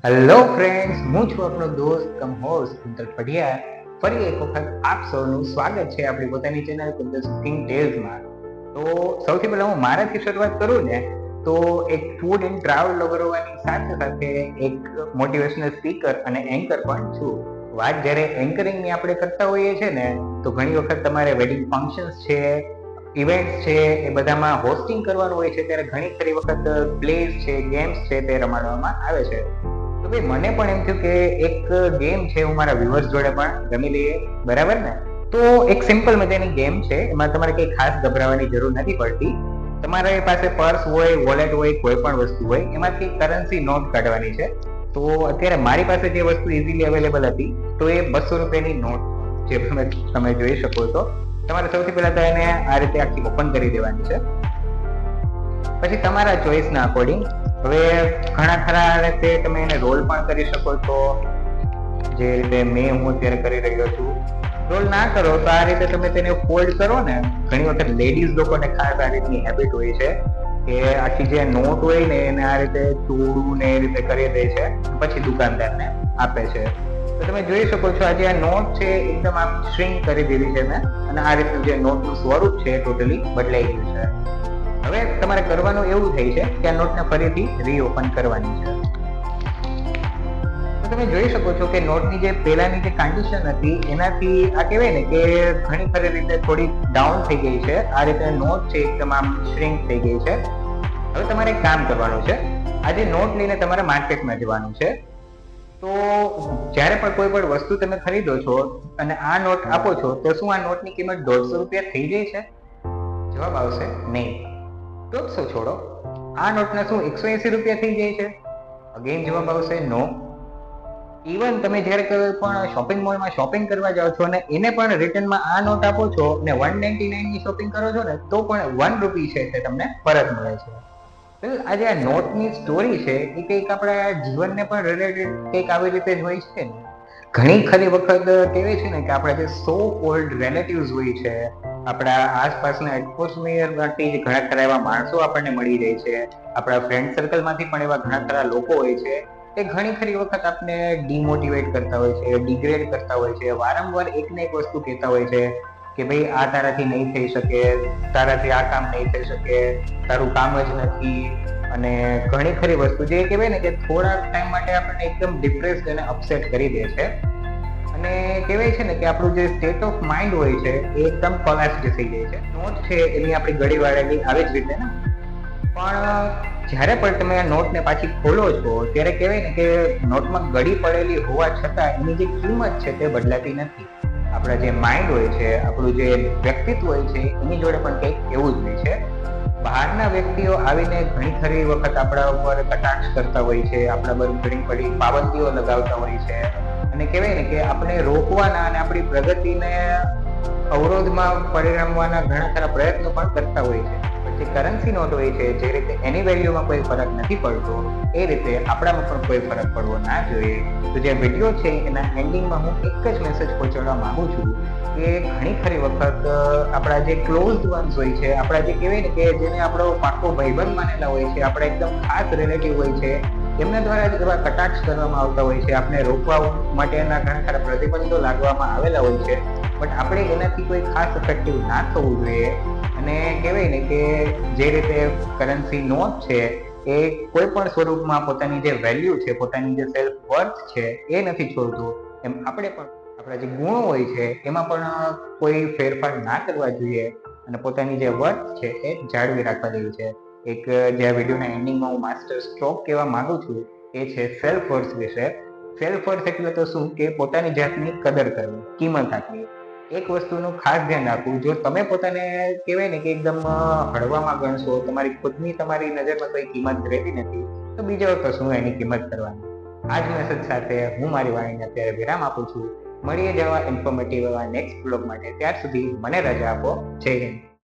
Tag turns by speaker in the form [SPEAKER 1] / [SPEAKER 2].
[SPEAKER 1] Hello friends, હું છું આપણો દોસ્ત કમ હોસ્ટ કુંતલ પઢિયાર. ફરી એક વખત આપ સૌનું સ્વાગત છે આપણી પોતાની ચેનલ કુંતલ કુકિંગ ટેલ્સમાં. તો સૌથી પહેલા હું મારાથી શરૂઆત કરું ને તો એક ફૂડ એન્ડ ટ્રાવેલ બ્લોગર હોવાની સાથે સાથે એક મોટિવેશનલ સ્પીકર અને એન્કર પણ છું. વાત જ્યારે એન્કરિંગની આપણે કરતા હોઈએ છીએ ને તો ઘણી વખત તમારે વેડિંગ ફંક્શન્સ છે, ઇવેન્ટ્સ છે, એ બધામાં હોસ્ટિંગ કરવાનું હોય છે ત્યારે ઘણી ખરી વખત પ્લેસ છે, ગેમ્સ છે તે રમાડવામાં આવે છે. તો ભાઈ મને પણ એમ થયું કે એક ગેમ છે, હું મારા વ્યુઅર્સ જોડે પણ રમી લઈએ, બરાબર ને? તો એક સિમ્પલ મજાની ગેમ છે, એમાં તમારે કંઈ ખાસ ગભરાવાની જરૂર નથી પડતી. તમારી પાસે પર્સ હોય, વોલેટ હોય, કોઈ પણ વસ્તુ હોય, એમાંથી કરન્સી નોટ કાઢવાની છે. તો અત્યારે મારી પાસે જે વસ્તુ ઇઝીલી અવેલેબલ હતી તો એ 200 રૂપિયાની નોટ જે તમે જોઈ શકો છો. તમારે સૌથી પહેલા તો એને આ રીતે આખી ઓપન કરી દેવાની છે. પછી તમારા ચોઈસના અકોર્ડિંગ હવે ઘણા ખરા રીતે તમે એને રોલ પણ કરી શકો છો, જે રીતે હું અત્યારે કરી રહ્યો છું. રોલ ના કરો તો આ રીતે તમે તેને ફોલ્ડ કરો ને, ઘણી વખત લેડીઝ લોકોને ખાસ આ રીતની હેબિટ હોય છે કે આખી જે નોટ હોય ને એને આ રીતે તોડું ને એ રીતે કરી દે છે, પછી દુકાનદારને આપે છે. તો તમે જોઈ શકો છો આજે આ નોટ છે એકદમ આમ શ્રિંક કરી દીધી છે મેં, અને આ રીતનું જે નોટનું સ્વરૂપ છે ટોટલી બદલાઈ ગયું છે. હવે તમારે કરવાનું એવું થઈ છે કે આ નોટને ફરીથી રીઓપન કરવાની છે. તો તમે જોઈ શકો છો કે નોટની જે પહેલાની જે કન્ડિશન હતી એનાથી આ કહેવાય ને કે ઘણી ખરી રીતે થોડી ડાઉન થઈ ગઈ છે. આ રીતે નોટ છે એકદમ આમ શ્રિંક થઈ ગઈ છે. હવે તમારે એક કામ કરવાનું છે, આજે નોટ લઈને તમારે માર્કેટમાં જવાનું છે. તો જ્યારે પણ કોઈ પણ વસ્તુ તમે ખરીદો છો અને આ નોટ આપો છો તો શું આ નોટની કિંમત 150 રૂપિયા થઈ જાય છે? જવાબ આવશે નહીં. 150 છોડો, આ નોટના શું 180 રૂપિયા થઈ જાય છે? અગેન જવાબ આવશે નો. ઇવન તમે જ્યારે કોઈ પણ શોપિંગ મોલમાં શોપિંગ કરવા જાઓ છો અને એને પણ રિટર્નમાં આ નોટ આપો છો ને 199 ની શોપિંગ કરો છો ને તો પણ 1 રૂપી છે તે તમને પરત મળે છે. આજે આ નોટની સ્ટોરી છે એ કંઈક આપણા જીવનને પણ રિલેટેડ કંઈક આવી રીતે જ હોય છે ને. ઘણી ખરી વખત કહેવાય છે ને કે આપણા જે સો કોલ્ડ રિલેટિવ્સ હોય છે, આપણા આસપાસના એટમોસ્ફિયરમાંથી ઘણા ખરા એવા માણસો આપણને મળી જાય છે, આપણા ફ્રેન્ડ સર્કલમાંથી પણ એવા ઘણા ખરા લોકો હોય છે એ ઘણી ખરી વખત આપને ડિમોટિવેટ કરતા હોય છે, ડિગ્રેડ કરતા હોય છે, વારંવાર એક ને એક વસ્તુ કહેતા હોય છે કે ભાઈ આ તારાથી નહીં થઈ શકે, તારાથી આ કામ નહીં થઈ શકે, તારું કામ જ નથી, અને ઘણી ખરી વસ્તુ જે કહેવાય ને કે થોડા ટાઈમ માટે આપણને એકદમ ડિપ્રેસ્ડ અને અપસેટ કરી દે છે. અને કહેવાય છે ને કે આપણું જે સ્ટેટ ઓફ માઇન્ડ હોય છે એ એકદમ કોલેપ્સ થઈ જાય છે. નોટ છે એની આપણી ગળી વાળેલી આવી જ રીતે ને, પણ જ્યારે પણ તમે આ નોટને પાછી ખોલો છો ત્યારે કહેવાય ને કે નોટમાં ગળી પડેલી હોવા છતાં એની જે કિંમત છે તે બદલાતી નથી. આપણા જે માઇન્ડ હોય છે, આપણું જે વ્યક્તિત્વ હોય છે એની જોડે પણ કંઈક એવું જ હોય છે. બહારના વ્યક્તિઓ આવીને ઘણી ખરી વખત આપણા ઉપર કટાક્ષ કરતા હોય છે, આપણા પર ઘણી બધી પાબંદીઓ લગાવતા હોય છે, અને કહેવાય ને કે આપણે રોકવાના અને આપણી પ્રગતિને અવરોધમાં પરિણમવાના ઘણા ખરા પ્રયત્નો પણ કરતા હોય છે. જે કરન્સી નોટ હોય છે, જે રીતે એની વેલ્યુમાં કોઈ ફરક નથી પડતો એ રીતે આપણામાં પણ કોઈ ફરક પડવો ના જોઈએ. તો જે વિડીયો છે એના એન્ડિંગમાં હું એક જ મેસેજ પહોંચાડવા માંગુ છું કે ઘણી ખરી વખત આપણા જે ક્લોઝડ વન્સ હોય છે, આપણા જે કહેવાય ને કે જેને આપણો પાકો ભાઈબંધ માનેલા હોય છે, આપણા એકદમ ખાસ રિલેટિવ હોય છે, એમના દ્વારા જ એવા કટાક્ષ કરવામાં આવતા હોય છે, આપણે રોકવા માટેના ઘણા ખરા પ્રતિબંધો લાગવામાં આવેલા હોય છે, બટ આપણે એનાથી કોઈ ખાસ ઇફેક્ટિવ ના થવું જોઈએ. અને કહેવાય ને કે જે રીતે કરન્સી નોટ છે એ કોઈ પણ સ્વરૂપમાં પોતાની જે વેલ્યુ છે, પોતાની જે સેલ્ફ વર્થ છે એ નથી છોડતું, એમ આપણે પણ આપણા જે ગુણો હોય છે એમાં પણ કોઈ ફેરફાર ના કરવા જોઈએ અને પોતાની જે વર્થ છે એ જાળવી રાખવા જેવી છે. એક જે આ વિડીયોના એન્ડિંગમાં હું માસ્ટર સ્ટ્રોક કહેવા માંગુ છું એ છે સેલ્ફ વર્થ વિશે. સેલ્ફ વર્થ એટલે તો શું કે પોતાની જાતની કદર કરવી, કિંમત આપવી. એક વસ્તુનું ખાસ ધ્યાન રાખવું, જો તમે પોતાને કહેવાય ને કે એકદમ હળવામાં ગણશો, તમારી ખુદની તમારી નજરમાં કોઈ કિંમત રહેતી નથી તો બીજો તો શું એની કિંમત કરવાની. આ જ મેસેજ સાથે હું મારી વાણીને અત્યારે વિરામ આપું છું. મળીએ જવા ઇન્ફોર્મેટિવ એવા નેક્સ્ટ બ્લોગ માટે. ત્યાર સુધી મને રજા આપો. જય હિન્દ.